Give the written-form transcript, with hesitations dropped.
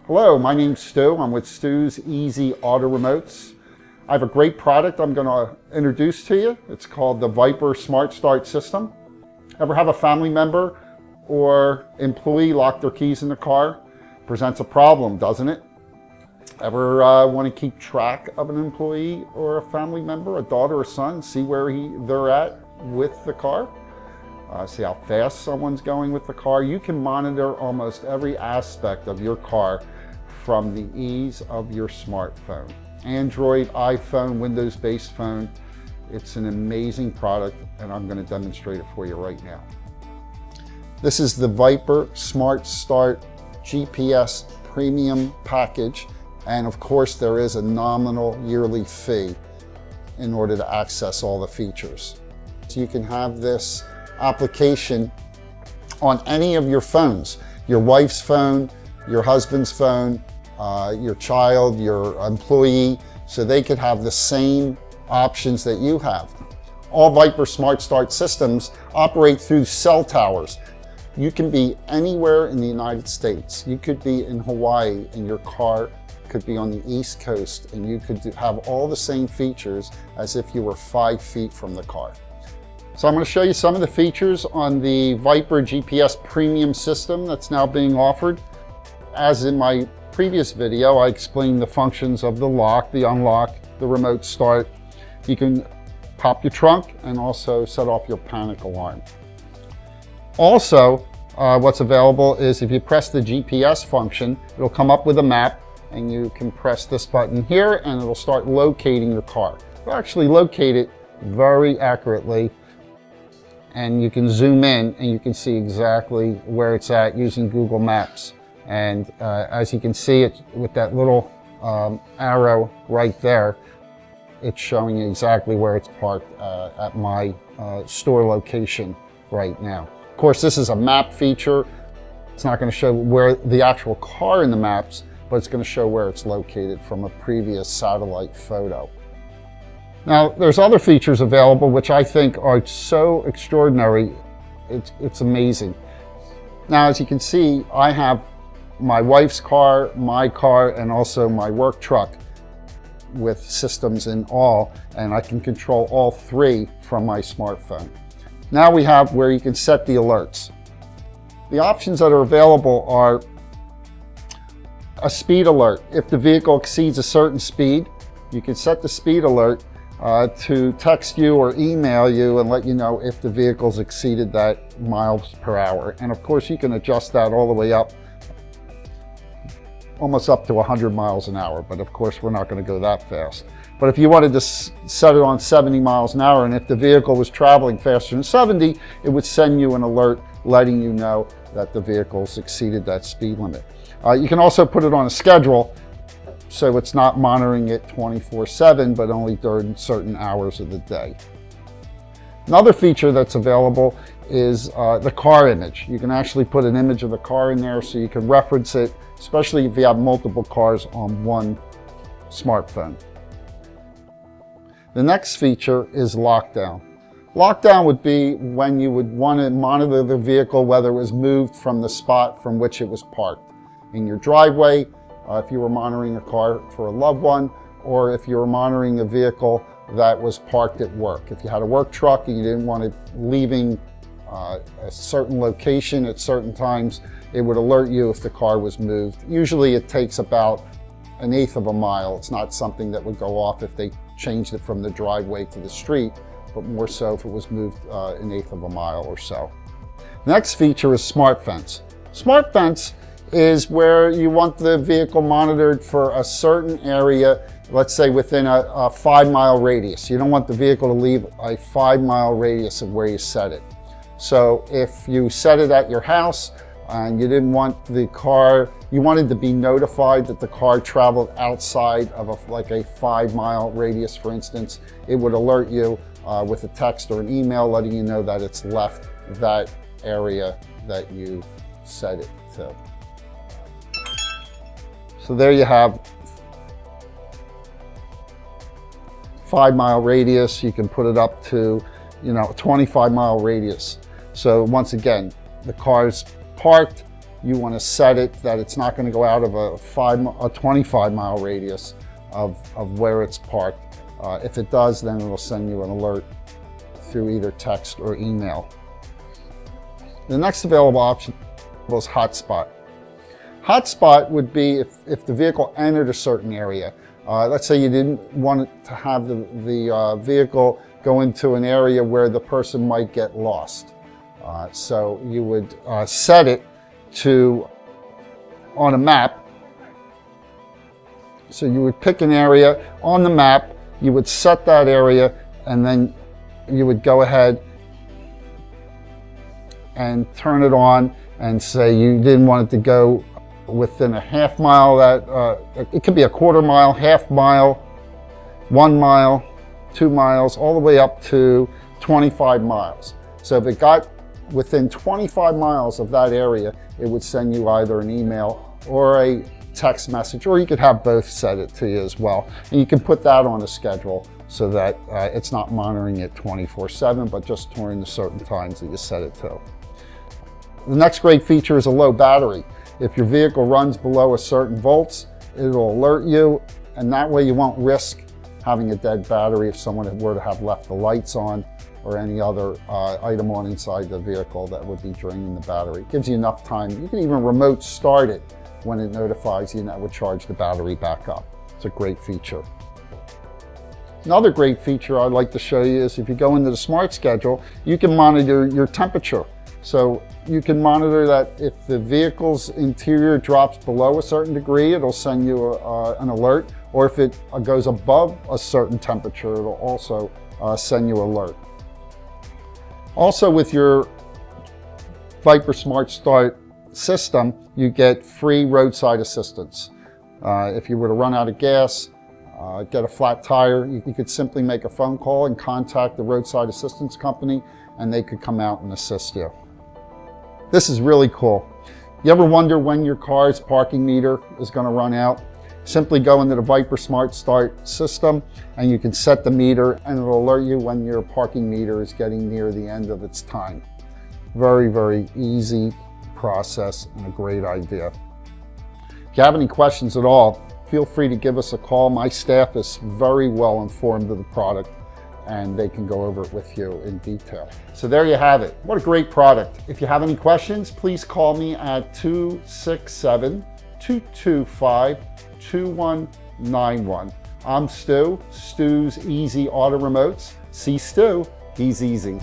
Hello, my name's Stu. I'm with Stu's Easy Auto Remotes. I have a great product I'm going to introduce to you. It's called the Viper Smart Start System. Ever have a family member or employee lock their keys in the car? Presents a problem, doesn't it? Ever want to keep track of an employee or a family member, a daughter or son, see where they're at with the car? See how fast someone's going with the car. You can monitor almost every aspect of your car from the ease of your smartphone. Android, iPhone, Windows-based phone. It's an amazing product, and I'm going to demonstrate it for you right now. This is the Viper Smart Start GPS Premium Package, and of course there is a nominal yearly fee in order to access all the features. So you can have this application on any of your phones, your wife's phone, your husband's phone, your child, your employee, so they could have the same options that you have. All Viper Smart Start systems operate through cell towers. You can be anywhere in the United States. You could be in Hawaii and your car could be on the East Coast, and you could have all the same features as if you were 5 feet from the car. So I'm going to show you some of the features on the Viper GPS Premium system that's now being offered. As in my previous video, I explained the functions of the lock, the unlock, the remote start. You can pop your trunk and also set off your panic alarm. Also, what's available is if you press the GPS function, it'll come up with a map, and you can press this button here and it'll start locating your car. It'll actually locate it very accurately, and you can zoom in and you can see exactly where it's at using Google Maps. And as you can see it with that little arrow right there, it's showing you exactly where it's parked at my store location right now. Of course, this is a map feature. It's not going to show where the actual car in the maps, but it's going to show where it's located from a previous satellite photo. Now, there's other features available which I think are so extraordinary, it's amazing. Now, as you can see, I have my wife's car, my car, and also my work truck with systems in all, and I can control all 3 from my smartphone. Now we have where you can set the alerts. The options that are available are a speed alert. If the vehicle exceeds a certain speed, you can set the speed alert to text you or email you and let you know if the vehicle's exceeded that miles per hour. And of course you can adjust that all the way up, almost up to 100 miles an hour, but of course we're not going to go that fast. But if you wanted to set it on 70 miles an hour, and if the vehicle was traveling faster than 70, it would send you an alert letting you know that the vehicle's exceeded that speed limit. You can also put it on a schedule, so it's not monitoring it 24/7, but only during certain hours of the day. Another feature that's available is the car image. You can actually put an image of the car in there so you can reference it, especially if you have multiple cars on one smartphone. The next feature is lockdown. Lockdown would be when you would want to monitor the vehicle, whether it was moved from the spot from which it was parked. In your driveway, if you were monitoring a car for a loved one, or if you were monitoring a vehicle that was parked at work. If you had a work truck and you didn't want it leaving a certain location at certain times, it would alert you if the car was moved. Usually it takes about 1/8 of a mile. It's not something that would go off if they changed it from the driveway to the street, but more so if it was moved 1/8 of a mile or so. Next feature is Smart Fence. Smart Fence is where you want the vehicle monitored for a certain area, let's say within a 5-mile radius. You don't want the vehicle to leave a 5-mile radius of where you set it. So if you set it at your house and you didn't want the car, you wanted to be notified that the car traveled outside of like a 5-mile radius, for instance, it would alert you with a text or an email letting you know that it's left that area that you set it to. So there you have 5-mile radius. You can put it up to, a 25-mile radius. So once again, the car's parked, you want to set it that it's not going to go out of a 25-mile radius of where it's parked. If it does, then it'll send you an alert through either text or email. The next available option is hotspot. Hotspot would be if the vehicle entered a certain area. Let's say you didn't want it to have the vehicle go into an area where the person might get lost. So you would set it to on a map. So you would pick an area on the map, you would set that area, and then you would go ahead and turn it on and say you didn't want it to go within a half mile, it could be a quarter mile, half mile, 1 mile, 2 miles, all the way up to 25 miles. So if it got within 25 miles of that area, it would send you either an email or a text message, or you could have both set it to you as well. And you can put that on a schedule so that it's not monitoring it 24/7, but just during the certain times that you set it to. The next great feature is a low battery. If your vehicle runs below a certain volts, it'll alert you, and that way you won't risk having a dead battery if someone were to have left the lights on or any other item on inside the vehicle that would be draining the battery. It gives you enough time. You can even remote start it when it notifies you, and that would charge the battery back up. It's a great feature. Another great feature I'd like to show you is if you go into the Smart Schedule, you can monitor your temperature. So you can monitor that if the vehicle's interior drops below a certain degree, it'll send you an alert, or if it goes above a certain temperature, it'll also send you an alert. Also, with your Viper Smart Start system, you get free roadside assistance. If you were to run out of gas, get a flat tire, you could simply make a phone call and contact the roadside assistance company, and they could come out and assist you. This is really cool. You ever wonder when your car's parking meter is going to run out? Simply go into the Viper Smart Start system and you can set the meter, and it'll alert you when your parking meter is getting near the end of its time. Very, very easy process and a great idea. If you have any questions at all, feel free to give us a call. My staff is very well informed of the product, and they can go over it with you in detail. So there you have it. What a great product. If you have any questions, please call me at 267-225-2191. I'm Stu, Stu's Easy Auto Remotes. See Stu, he's easy.